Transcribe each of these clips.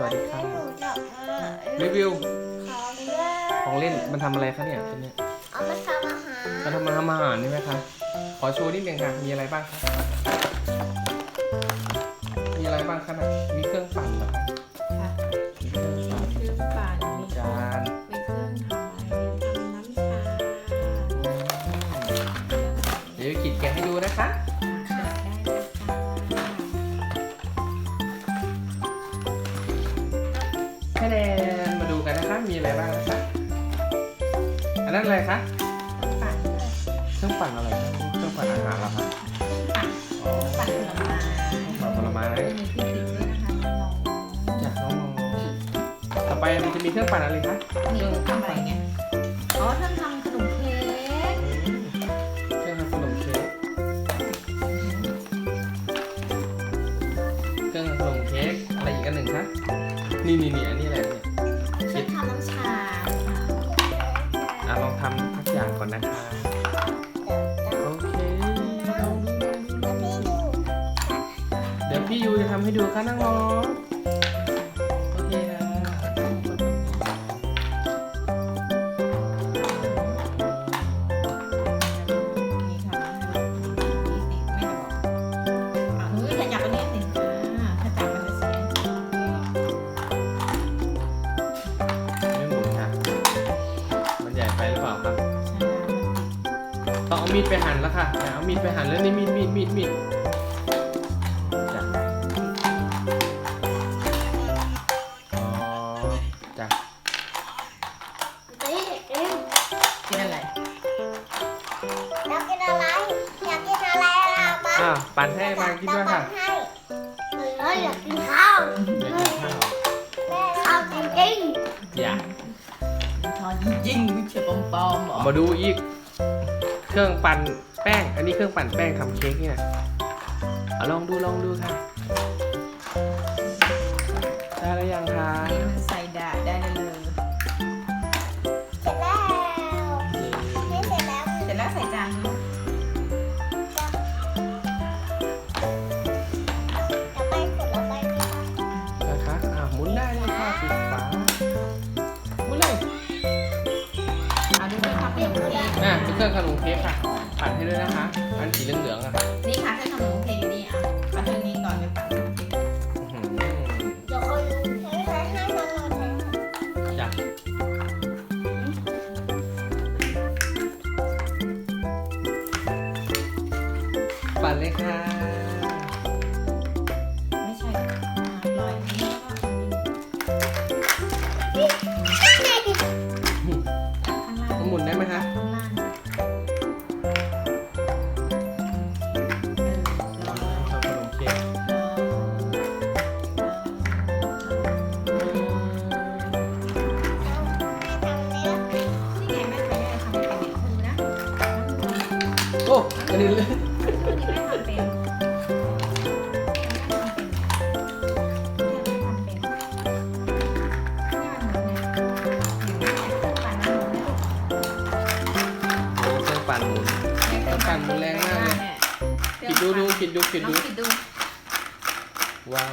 วัสดีครับ หนูจะมา รีวิว ของเล่น ของเล่นมันทำอะไรคะเนี่ยตัวเนี้ย เอามาทำอาหาร มันทำอาหารใช่ไหมคะขอโชว์นิดนึงค่ะมีอะไรบ้างคะมีอะไรบ้างคะน่ะมีเครื่องปั่นเหรอคะ ค่ะ มีเครื่องปั่น เครื่องปั่นมี จาน มีเครื่องทำอะไรทำน้ำชา เดี๋ยวกิดแกะให้ดูนะคะ ได้เลยค่ะ แค่แนนมาดูกันนะคะมีอะไรบ้างนะคะอันนั้นอะไรคะ เครื่องปั่นเครื่องปั่นอะไรคะเครื่องปั่นอาหารเหรอคะ ปั่น อ๋อ ปั่นผลไม้ ปั่นผลไม้ จะมีที่ติดด้วยนะคะน้อง จากน้องๆต่อไปมันจะมีเครื่องปั่นอะไรคะ ๆมีเครื่องทำอะไรไงอ๋อเครื่องทำขนมเค้ก เครื่องทำขนมเค้กเครื่องทำขนมเค้กอะไรอีกอันหนึ่งคะนี่อันนี้อะไรเนี่ย เครื่องทำน้ำชา ลองทำทุกอย่างก่อนนะคะโอเค เดี๋ยวพี่ยูจะทำให้ดูค่ะน้องๆโอเคนะ นี่ค่ะนี่สิแม่จะบอกเฮ้ยถ้าจับอันนี้สิถ้าจับมันจะเสีย ไม่หมุนค่ะมันใหญ่ไปหรือเปล่าครับต้องเอามีดไปหั่นแล้วค่ะเอามีดไปหั่นแล้วนี่มีดจ้ะอ๋อจ้ะ กินอะไร อยากกินอะไรอยากกินอะไรล่ะมา ปั่นให้มากินด้วยค่ะ ให้อยากกินข้าว เดี๋ยวกินข้าว ข้าวจริง อย่า ทอยิงวิเชียปอมๆเหรอ มาดูอีก เครื่องปั่นแป้ง อันนี้เครื่องปั่นแป้งทำเค้กเนี่ยเอาลองดูค่ะได้แล้วยังคะ นี่มันใส่ได้เลย ๆเสร็จแล้วนี่เสร็จแล้ว เสร็จแล้วใส่จานลูก จะไปขุดแล้วไปที่บ้าน นะคะหมุนได้เลยค่ะปิดฝาหมุนเลย เอาดูด้วยค่ะขนมเค้ก เป็นเครื่องขนมเค้กค่ะ ปั่นให้ด้วยนะคะ อันสีเหลืองๆอะค่ะ นี่ค่ะเครื่องทำขนมเค้กอยู่นี่อ่ะเอาเครื่องนี้ก่อนไปปั่นขนมเค้ก อื้อหือ เดี๋ยวเขาดูให้น้องๆนะ จ้ะปั่นเลยค่ะ ไม่ใช่ลอยนี้แล้วก็ข้างล่าง หมุนได้ไหมคะ ข้างล่างทำขนมเค้ก นี่ไงแม่ใครได้ทำเป็นเนี่ยคือนะ โอ้อันนี้เลย คือนี่แม่ทำเป็นแม่ทำเป็นเนี่ยแม่ทำเป็นนี่มันหมุนเนี่ยอยู่เนี่ยเครื่องปั่นมันหมุนเนี่ยลูก เครื่องปั่นหมุน เนี่ย เครื่องปั่นหมุนแรงมากเลยคิดดู ลอง คิดดู คิดดู ว้าว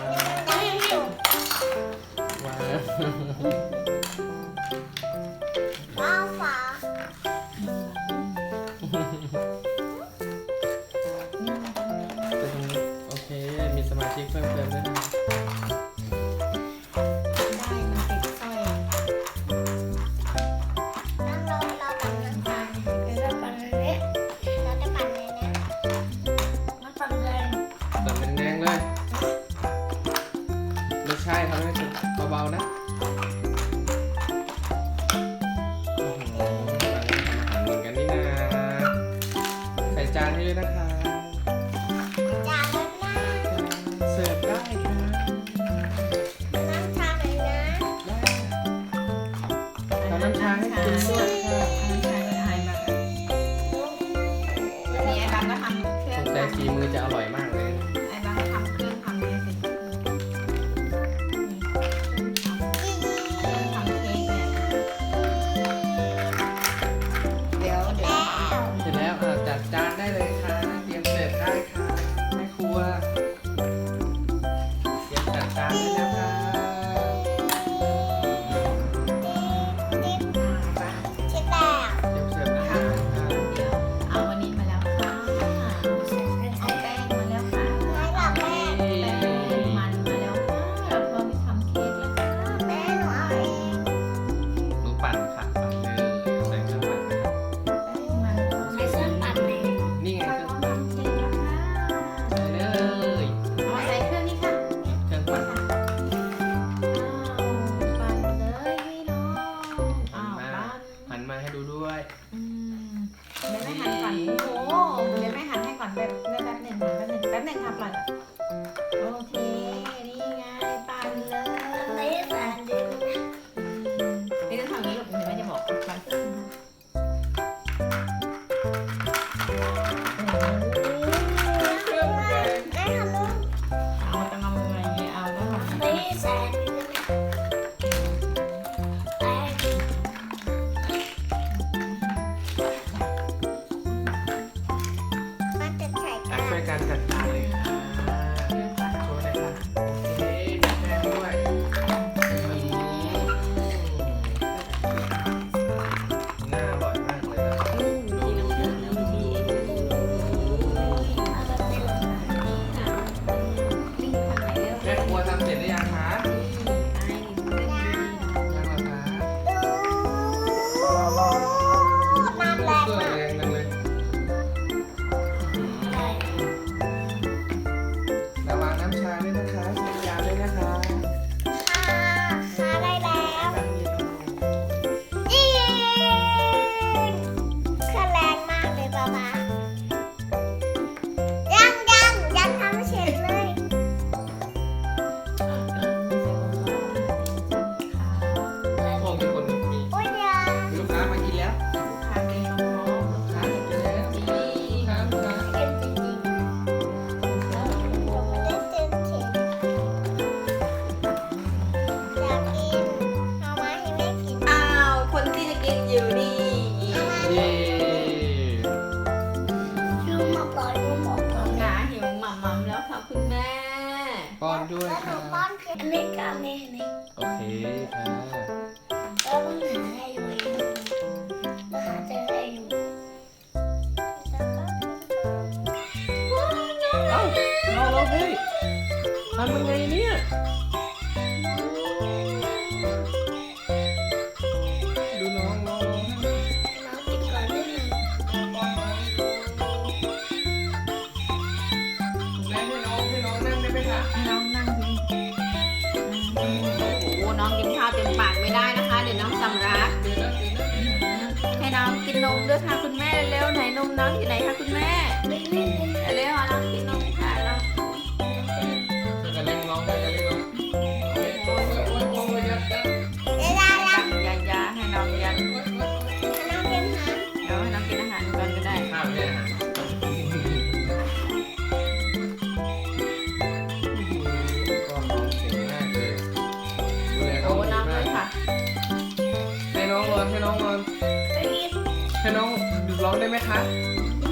ว้าว ว้าวฝา โอเค มีสมาชิกเพิ่มเติมด้วยนะ ได้มันติดสร้อย นั่งเราปั่นน้ำตาลเราปั่นเลยเราจะปั่นเลยนะมาปั่นเลย แต่เป็นแรงเลย ไม่ใช่ทำให้เบาๆนะโอ้โหเราจะทำอาหารเหมือนกันนี่นะใส่จานให้ด้วยนะคะ จานแล้วนะ เสิร์ฟได้ค่ะ น้ำชาหน่อยนะ ทำน้ำชาให้กินด้วยค่ะ น้ำชาด้วยอายมากนี่ไอ้บังก็ทำเครื่ ส อง งสัยฝีมือจะอร่อยมากเลย ไอ้บังก็ทำเครื่องทำเนี่ยเสร็จ โอเค นี่ไงปั่นเลย ไม่ได้แฟนด้วยนะ นี่ต้องทำอย่างนี้ลูกเดี๋ยวแม่จะบอกปั่นเอาต้องเอาอะไรอย่างเงี้ยเอาต้องทำ ไม่ได้แฟนด้วยนะแฟนมันจะใส่ อ่ะ กัน ช่วยกันจัดจานเลยค่ะโชว์เลยค่ะโอเคมีแป้งด้วยน่าอร่อยมากเลยนะ มีน้ำตาลแล้วมี เอาแบบนี้เลย ลิงทำไหนเร็ว แม่ครัวทำเสร็จหรือยังคะ ไอ้ลิงเล่นดีๆ ยังเหรอคะ น้ำแรง เสื้อ มาก แรงจังเลยระวังน้ำชาด้วยนะคะใส่ยาด้วยนะคะ ค่ะได้แล้วยิงเครื่องแรงมากเลยป๊าป๊ายังทำเสร็จเลย โอ้มีคนมี โอ้ยยัง ลูกค้ามากินแล้วลูกค้ามากินแล้วลูกค้า เก่งจริงๆผมไม่ได้เต้นเก่งอยากกินเอามาให้แม่กิน อ้าวคนที่จะกินอยู่นี่ เย้ ดูมาปล่อยดูหมดก่อน หาหิวหม่ำๆแล้วค่ะคุณแม่ ป้อนด้วย แล้วหนู ค่ะ ป้อนกินไม่กล้าไม่ให้ โอเคค่ะ แล้วต้องหาให้ดูเองแล้วหาเจอให้ดูแล้วก็ เอ้าเราเฮ้ยทำยังไงเนี่ยดูน้อง น้องกินก่อนนิดนึง แม่ให้น้องนั่งได้ไหมคะ ให้น้องนั่งสิโอ้โหน้องกินข้าวเต็มปากไม่ได้นะคะ เดี๋ยวน้องสำลัก เดี๋ยวนะ ให้น้องกินนมด้วยค่ะคุณแม่เร็วไหนนมน้องอยู่ไหนคะคุณแม่ ไม่ เร็วน้องกินนมค่ะน้อง ช่วยกันเล่นน้องช่วยกันเล่นน้องโอ้ยยัด ได้แล้ว ยาให้น้องยัน น้องเต็มหาง เดี๋ยวให้น้องกินอาหารก่อนก็ได้ ข้าวเนี่ยฮะก็น้องเก่งมากเลยดูแลน้ โอ้ องดี น้อง มา ด้ว ก ยค่ะ ให้น้องนอนให้น้องหยุดร้องได้ไหมคะ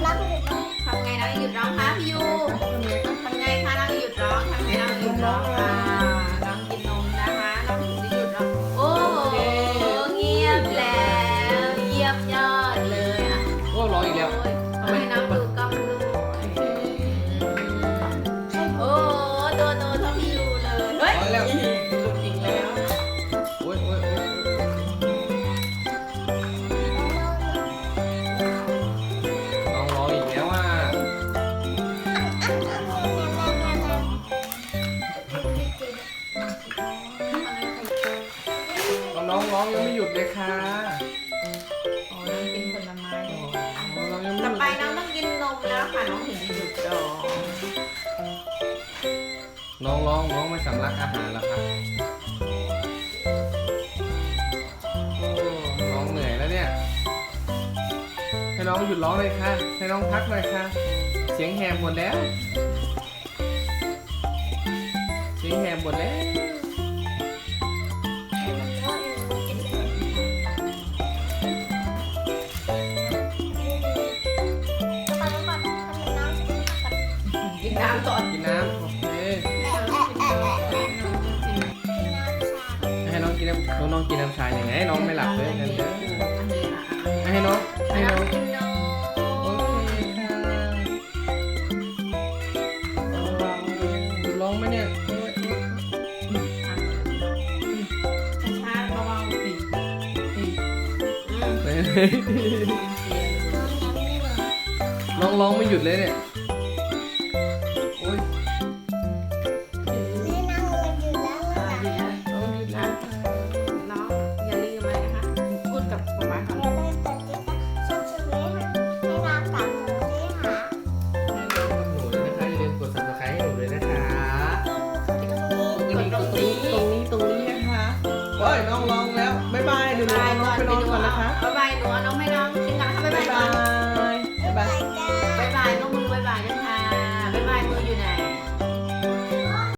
รับไปเลยน้อง ทำไงน้องหยุดร้องคะพี่ยูทำไงคะน้องหยุดร้องทำไงน้องหยุดร้องค่ะน้องกินนมนะคะน้องถึงจะหยุดร้องโอ้โหเงียบแล้วเยี่ยมยอดเลยอ่ะ โอ้ร้องอีกแล้ว ทำไมน้องดูกล้องด้วยโอ้ตัวโตเท่าพี่ยูเลยเฮ้ย ร้องแล้ว สุดจริงแล้ว โอ้ยน้องร้องอีกแล้วอ่ะน้องร้องยังไม่หยุดเลยค่ะ โอ้น้องกินผลไม้ ร้องยังไม่ห ต่อ ยุด ไปน้องต้องกินนมแล้วค่ะน้องถึงจะหยุดร้อง น้องไม่สำลักอาหารแล้วครับโอ้น้องเหนื่อยแล้วเนี่ย ให้น้องหยุดร้องเลยค่ะ ให้น้องพักหน่อยค่ะ เสียงแหบหมดแล้ว เสียงแหบหมดแล้ว กินน้ำก่อน กินน้ำโอเคให้น้องกินน้องกินน้ำชาอย่างไงให้น้องไม่หลับเลยงั้นเด้อให้น้อง ให้น้องกินนม โอเคค่ะหยุดร้องไหมเนี่ย ช้าๆเบาๆสิ น้องร้องไม่หยุดเลยเนี่ย โอ้ย ไม่นั่งเลยอยู่แล้วนะ น้องหยุดแล้ว น้องอย่าลืมอะไรนะคะพูดกับป๊าป๊าก่อน อย่าลืมกดติดตามช่องช่วยให้เรากับหนูด้วยค่ะ ให้น้องกับหนูด้วยนะคะอย่าลืมกด subscribe ให้หนูด้วยนะคะ ตรงนี้ ตรงนี้นะคะโอ้ยน้องลองแล้วบ๊ายบายเดี๋ยวน้องไปนอนก่อนนะคะ บ๊ายบายหนูเอาน้องไม่น้องกินกันนะคะบ๊าย บ๊า บาย ย บายบ๊ายบาย จ้า บ๊ายบายน้องมือบ๊ายบายนะคะ